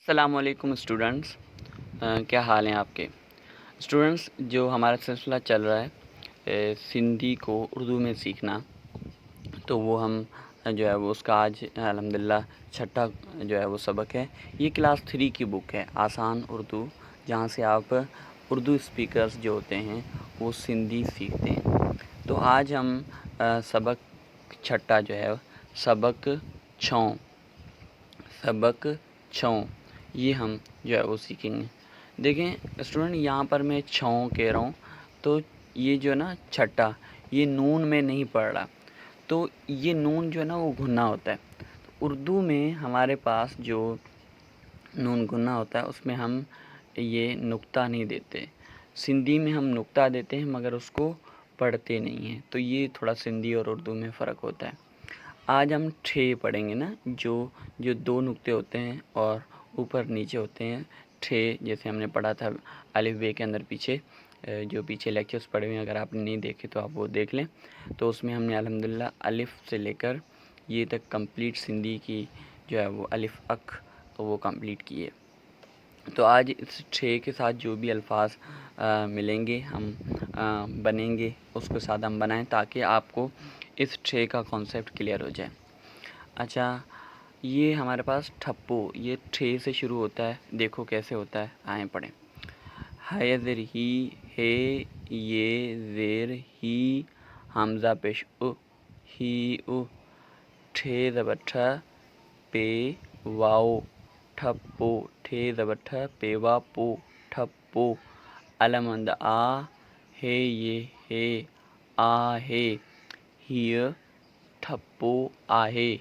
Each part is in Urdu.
السلام علیکم اسٹوڈنٹس، کیا حال ہیں آپ کے اسٹوڈنٹس؟ جو ہمارا سلسلہ چل رہا ہے سندھی کو اردو میں سیکھنا، تو وہ ہم جو ہے وہ اس کا آج الحمدللہ چھٹا جو ہے وہ سبق ہے۔ یہ کلاس 3 کی بک ہے، آسان اردو، جہاں سے آپ اردو اسپیکرز جو ہوتے ہیں وہ سندھی سیکھتے ہیں۔ تو آج ہم سبق چھٹا جو ہے سبق چھوں یہ ہم جو ہے وہ سیکھیں گے۔ دیکھیں اسٹوڈنٹ، یہاں پر میں چھوں کہہ رہا ہوں، تو یہ جو ہے نا چھٹا، یہ نون میں نہیں پڑھ رہا، تو یہ نون جو ہے نا وہ گھنا ہوتا ہے۔ اردو میں ہمارے پاس جو نون گھنا ہوتا ہے اس میں ہم یہ نقطہ نہیں دیتے، سندھی میں ہم نقطہ دیتے ہیں مگر اس کو پڑھتے نہیں ہیں، تو یہ تھوڑا سندھی اور اردو میں فرق ہوتا ہے۔ آج ہم ٹھے پڑھیں گے نا، جو دو نقطے ہوتے ہیں اور اوپر نیچے ہوتے ہیں، ٹھے جیسے ہم نے پڑھا تھا الف بے کے اندر، جو پیچھے لیکچرز پڑھے ہوئے ہیں، اگر آپ نے نہیں دیکھے تو آپ وہ دیکھ لیں۔ تو اس میں ہم نے الحمدللہ الف سے لے کر یہ تک کمپلیٹ سندھی کی جو ہے وہ الف اک وہ کمپلیٹ کیے۔ تو آج اس ٹھے کے ساتھ جو بھی الفاظ ملیں گے ہم بنیں گے، اس کے ساتھ ہم بنائیں تاکہ آپ کو اس ٹھے کا کانسیپٹ کلیئر ہو جائے۔ اچھا، یہ ہمارے پاس ٹھپو، یہ ٹھے سے شروع ہوتا ہے، دیکھو کیسے ہوتا ہے، آئیں پڑھیں۔ ہے زیر ہی، ہے یہ زیر ہی، حمزہ پیش او، ہی او، ٹھے زبر ٹھ، پے واؤ، ٹھپو، ٹھے زبر ٹھ، پے وا پو، ٹھپو، علمند آ، ہے یہ ہے، آ ہے، ہی ٹھپو آہے،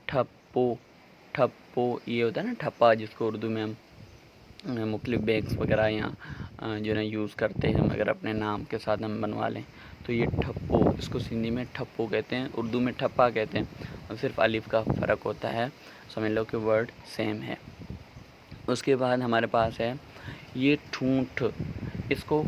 ٹھپو، ٹھپو، یہ ہوتا ہے نا ٹھپا، جس کو اردو میں ہم مختلف بیگس وغیرہ یہاں جو ہے نا یوز کرتے ہیں، مگر اپنے نام کے ساتھ ہم بنوا لیں، تو یہ ٹھپو، اس کو سندھی میں ٹھپو کہتے ہیں، اردو میں ٹھپا کہتے ہیں، اور صرف الف کا فرق ہوتا ہے، سمجھ لو کہ ورڈ سیم ہے۔ اس کے بعد ہمارے پاس ہے یہ ٹھونٹھ، اس کو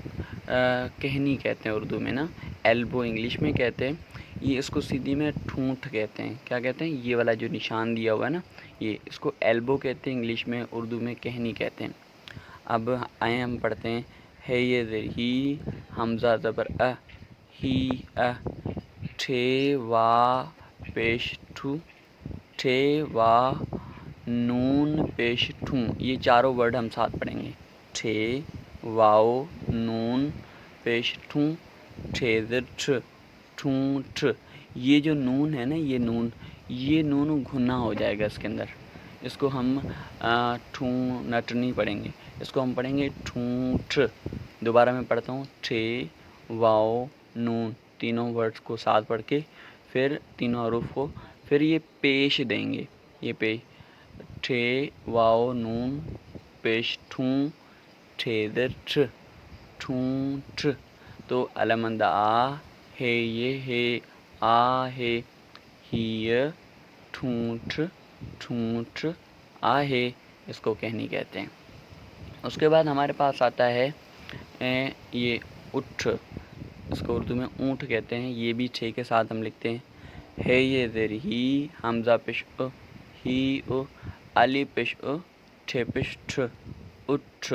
کہنی کہتے ہیں اردو میں نا، ایلبو انگلش میں کہتے ہیں، یہ اس کو سندھی میں ٹھونٹھ کہتے ہیں۔ کیا کہتے ہیں؟ یہ والا جو نشان دیا ہوا ہے نا، یہ اس کو ایلبو کہتے ہیں انگلش میں، اردو میں کہنی کہتے ہیں۔ اب آئیں ہم پڑھتے ہیں، ہے یہ زیر ہی، حمزہ زبر ا، ہی ا، ٹھے وا پیش ٹھو، ٹھے وا نون پیش ٹھوں، یہ چاروں ورڈ ہم ساتھ پڑھیں گے، ٹھے واؤ نون پیش ٹھوں، ٹھے زر ٹھ، ٹھوں ٹھ، یہ جو نون ہے نا، یہ نون گھنا ہو جائے گا اس کے اندر، اس کو ہم ٹھوں نٹ نہیں پڑھیں گے، اس کو ہم پڑھیں گے ٹھونٹھ۔ دوبارہ میں پڑھتا ہوں، ٹھے واؤ نون، تینوں ورڈز کو ساتھ پڑھ کے پھر تینوں حروف کو پھر یہ پیش دیں گے، یہ ٹھے واؤ نون پیش ٹھوں، ٹھے در ٹھ، ٹھوں ٹھ، تو علمند آ، ہے یہ ہے، آ ہے، ہی ٹھونٹھ، ٹھونٹھ آہے، اس کو کہنی کہتے ہیں۔ اس کے بعد ہمارے پاس آتا ہے یہ اٹھ، اس کو اردو میں اونٹ کہتے ہیں، یہ بھی ٹھے کے ساتھ ہم لکھتے ہیں، ہے یہ زیر ہی، حمزہ پیش او، ہی او، علی پیش او، ٹھے پیش ٹھ، اٹھ،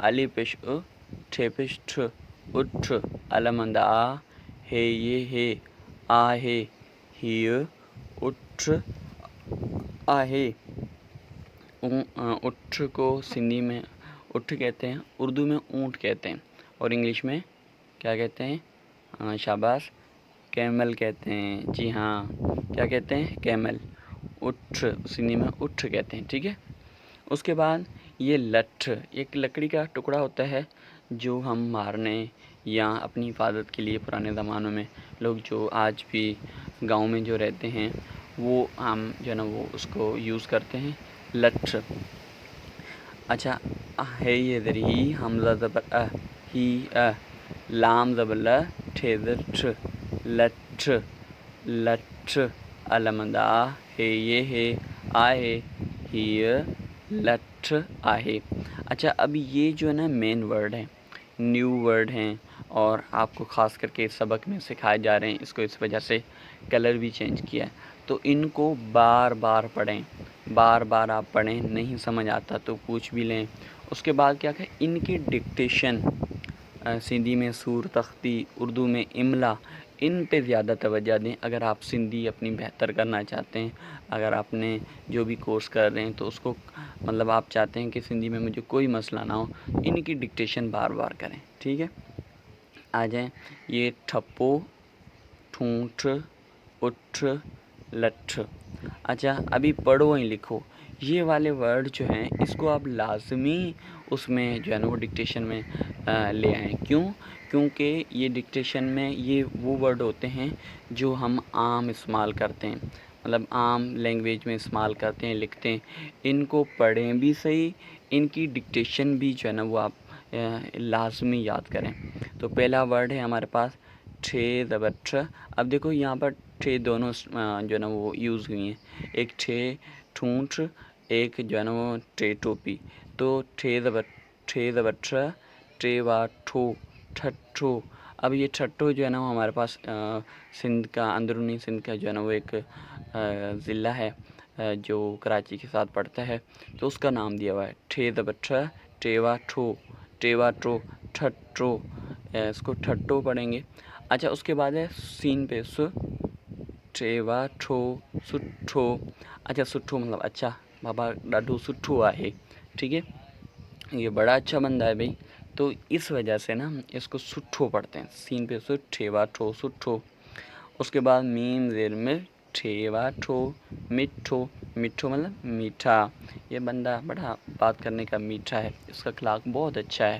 علی پیش او، ٹھے پیش ٹھ، اٹھ، علمند آ، ہے یہ ہے، آ ہے، ہی اٹھ آہے۔ اٹھ کو سندھی میں اٹھ کہتے ہیں، اردو میں اونٹ کہتے ہیں، اور انگلش میں کیا کہتے ہیں؟ شاباش، کیمل کہتے ہیں، جی ہاں، کیا کہتے ہیں؟ کیمل۔ اٹھ سندھی میں اٹھ کہتے ہیں، ٹھیک ہے۔ اس کے بعد یہ لٹھ، ایک لکڑی کا ٹکڑا ہوتا ہے جو ہم مارنے یا اپنی حفاظت کے لیے پرانے زمانوں میں لوگ جو آج بھی گاؤں میں جو رہتے ہیں وہ ہم جو ہے نا وہ اس کو یوز کرتے ہیں، لٹھ۔ اچھا، ہے یہ زیر ہی، حمزہ زبر ا، ہی ا، لام زبر ل، ٹھے زر ٹھ، لٹھ، لٹھ، علمند آ، ہے یہ ہے، آ ہے، ہی لٹھ آہے۔ اچھا، اب یہ جو ہے نا مین ورڈ ہے، نیو ورڈ ہیں، اور آپ کو خاص کر کے اس سبق میں سکھائے جا رہے ہیں، اس کو اس وجہ سے کلر بھی چینج کیا ہے، تو ان کو بار بار پڑھیں، بار بار آپ پڑھیں، نہیں سمجھ آتا تو پوچھ بھی لیں۔ اس کے بعد کیا کہ ان کی ڈکٹیشن، سندھی میں سور تختی، اردو میں املا، ان پہ زیادہ توجہ دیں۔ اگر آپ سندھی اپنی بہتر کرنا چاہتے ہیں، اگر آپ نے جو بھی کورس کر رہے ہیں تو اس کو مطلب آپ چاہتے ہیں کہ سندھی میں مجھے کوئی مسئلہ نہ ہو، ان کی ڈکٹیشن بار بار کریں، ٹھیک ہے۔ آ جائیں، یہ ٹھپو، ٹھونٹھ، اٹھ، لٹھ۔ اچھا، ابھی پڑھو ہی لکھو، یہ والے ورڈ جو ہیں اس کو آپ لازمی اس میں جو ہے نا وہ ڈکٹیشن میں لے آئیں۔ کیونکہ یہ ڈکٹیشن میں یہ وہ ورڈ ہوتے ہیں جو ہم عام استعمال کرتے ہیں، مطلب عام لینگویج میں استعمال کرتے ہیں، لکھتے ہیں۔ ان کو پڑھیں بھی صحیح، ان کی ڈکٹیشن بھی جو ہے نا وہ آپ لازمی یاد کریں۔ تو پہلا ورڈ ہے ہمارے پاس ٹھ زبر ٹھ۔ اب دیکھو یہاں پر ٹھ دونوں جو ہے نا وہ یوز ہوئی ہیں، ایک ٹھ ٹھونٹھ، ایک جو ہے نا وہ ٹھ ٹوپی۔ تو ٹھ زبر ٹھ، ٹھ وا ٹھو، ٹھٹھو۔ اب یہ ٹھٹھو جو ہے نا وہ ہمارے پاس سندھ کا، اندرونی سندھ کا جو ہے نا وہ ایک ضلع ہے جو کراچی کے ساتھ پڑتا ہے، تو اس کا نام دیا ہوا ہے ٹھ زبر ٹھ، ٹھ وا ٹھو، ٹھ وا ٹھو، ٹھٹھو۔ اس کو ٹھٹھو پڑھیں گے۔ اچھا، اس کے بعد ہے سین پہ س، ٹھ وا ٹھو، سٹھو۔ اچھا، سٹھو مطلب اچھا، بابا ڈاڈھو سٹھو آہے، ٹھیک ہے، یہ بڑا اچھا بندہ ہے بھائی، تو اس وجہ سے نا اس کو سٹھو پڑھتے ہیں، سین پہ س، ٹھ وا ٹھو، سٹھو۔ اس کے بعد میم زیر مر، ٹھ وا ٹھو، مٹھو۔ مٹھو مطلب میٹھا، یہ بندہ بڑا بات کرنے کا میٹھا ہے، اس کا اخلاق بہت اچھا ہے،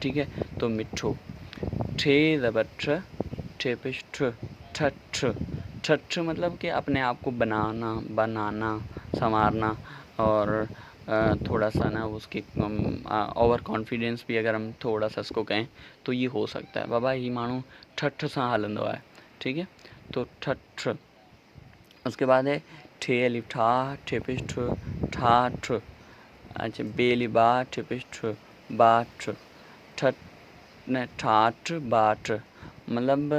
ٹھیک ہے، تو مٹھو۔ ٹھ زبر ٹھ، ٹھ پیش ٹھ، ٹھٹھ۔ ٹھٹھ مطلب کہ اپنے آپ کو بنانا، سنوارنا، اور تھوڑا سا نا اس کی اوور کانفیڈینس بھی اگر ہم تھوڑا سا اس کو کہیں تو یہ ہو سکتا ہے، بابا ہی مانو ٹھٹھ سا ہلندو ہے، ٹھیک ہے، تو ٹھٹھ۔ اس کے بعد ہے ٹھ الف ٹھا، ٹھ پیش ٹھ، ٹھاٹھ۔ اچھا، بے لی با، ٹھ پیش ٹھ، باٹھ۔ ٹھاٹھ باٹھ مطلب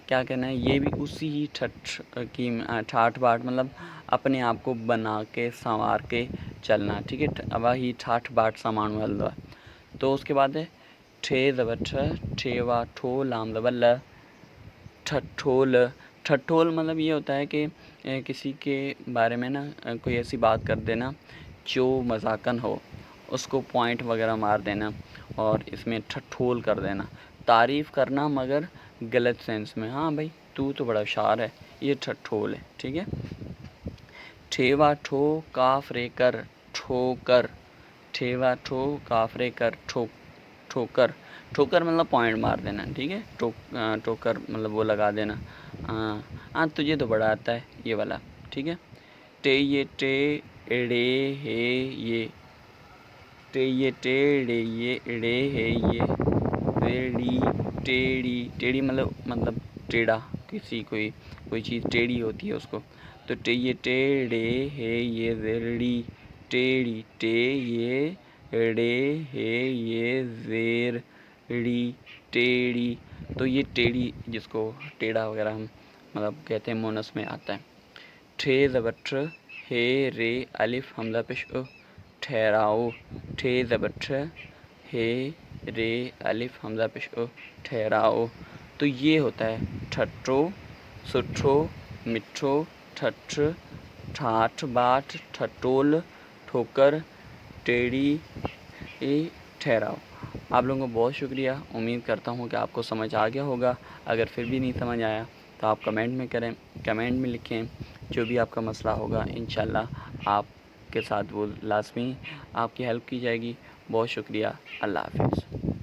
کیا کہنا ہے، یہ بھی اسی ہی ٹھٹھ کی ٹھاٹھ باٹھ مطلب اپنے آپ کو بنا کے سنوار کے چلنا، ٹھیک ہے، اب ہی ٹھاٹھ باٹھ سامان ہلدا ہے۔ تو اس کے بعد ہے ٹھ زبر ٹھ، ٹھ وا ٹھو، لام زبر ل، ٹھٹھول۔ ٹھٹھول مطلب یہ ہوتا ہے کہ کسی کے بارے میں نا کوئی ایسی بات کر دینا جو مذاقن ہو، اس کو پوائنٹ وغیرہ مار دینا اور اس میں ٹھٹھول کر دینا، تعریف کرنا مگر غلط سینس میں، ہاں بھائی تو بڑا شاعر ہے، یہ ٹھٹھول ہے، ٹھیک ہے۔ ٹھ وا ٹھو، کاف رے کر، ٹھوکر۔ ٹھ وا ٹھو، کاف رے کر، ٹھوکر۔ ٹھوکر مطلب پوائنٹ مار دینا، ٹھیک ہے، ٹھوکر مطلب وہ لگا دینا، ہاں تجھے تو بڑا آتا ہے یہ والا، ٹھیک ہے۔ ٹے یہ ٹے ڑے ہے یہ، ٹے یہ ٹے ڑے یہ ڑے ہے یہ، ریڑی ٹیڑھی۔ ٹیڑھی مطلب ٹیڑھا، کوئی چیز ٹیڑھی ہوتی ہے اس کو، تو ٹے یہ ٹے ڑے ہے یہ ریڑھی ٹیڑھی، ٹے یہ ڑے ہے یہ ریڑھی ٹیڑھی۔ تو یہ ٹیڑھی جس کو ٹیڑھا وغیرہ ہم مطلب کہتے ہیں مونس میں آتا ہے۔ ٹھ زبر ٹھ، ہے رے الف حمزہ پیش ا، ٹھہراؤ۔ ٹھ زبر ٹھ، ہے رے الف حمزہ پیش ا، ٹھہراؤ۔ تو یہ ہوتا ہے ٹھٹھو، سٹھو، مٹھو، ٹھٹھ، ٹھاٹھ باٹھ، ٹھٹھول، ٹھوکر، ٹیڑھی، ٹھہراؤ۔ آپ لوگوں کو بہت شکریہ، امید کرتا ہوں کہ آپ کو سمجھ آ گیا ہوگا۔ اگر پھر بھی نہیں سمجھ آیا تو آپ کمنٹ میں کریں، کمنٹ میں لکھیں، جو بھی آپ کا مسئلہ ہوگا انشاءاللہ آپ کے ساتھ وہ لازمی آپ کی ہیلپ کی جائے گی۔ بہت شکریہ، اللہ حافظ۔